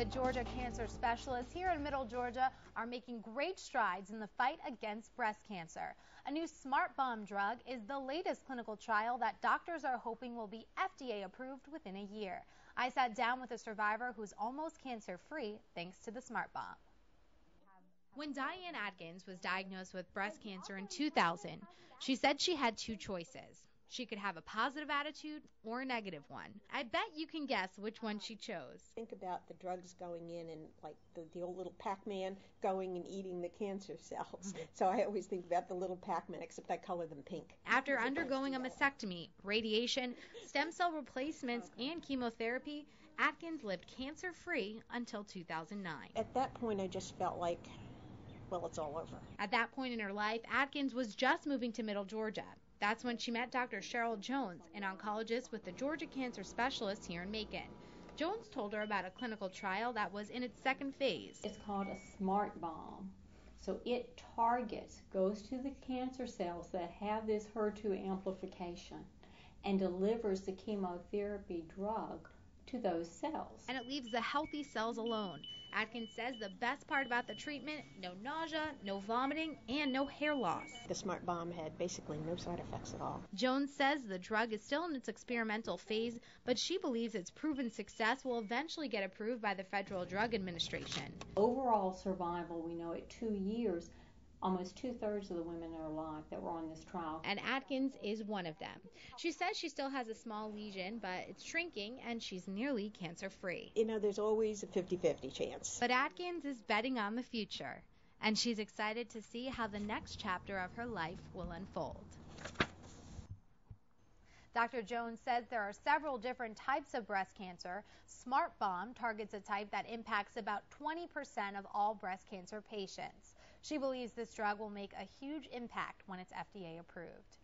The Georgia cancer specialists here in Middle Georgia are making great strides in the fight against breast cancer. A new Smart Bomb drug is the latest clinical trial that doctors are hoping will be FDA approved within a year. I sat down with a survivor who's almost cancer-free thanks to the Smart Bomb. When Diane Atkins was diagnosed with breast cancer in 2000, she said she had two choices. She could have a positive attitude or a negative one. I bet you can guess which one she chose. Think about the drugs going in and like the old little Pac-Man going and eating the cancer cells. So I always think about the little Pac-Man, except I color them pink. After undergoing a mastectomy, radiation, stem cell replacements, and chemotherapy, Atkins lived cancer-free until 2009. At that point, I just felt like, well, it's all over. At that point in her life, Atkins was just moving to Middle Georgia. That's when she met Dr. Cheryl Jones, an oncologist with the Georgia Cancer Specialists here in Macon. Jones told her about a clinical trial that was in its second phase. It's called a Smart Bomb. So it goes to the cancer cells that have this HER2 amplification and delivers the chemotherapy drug to those cells. And it leaves the healthy cells alone. Atkins says the best part about the treatment, no nausea, no vomiting, and no hair loss. The Smart Bomb had basically no side effects at all. Jones says the drug is still in its experimental phase, but she believes its proven success will eventually get approved by the Federal Drug Administration. Overall survival, we know at 2 years, almost 2/3 of the women are alive that were on this trial. And Atkins is one of them. She says she still has a small lesion, but it's shrinking and she's nearly cancer-free. You know, there's always a 50-50 chance. But Atkins is betting on the future, and she's excited to see how the next chapter of her life will unfold. Dr. Jones says there are several different types of breast cancer. Smart Bomb targets a type that impacts about 20% of all breast cancer patients. She believes this drug will make a huge impact when it's FDA approved.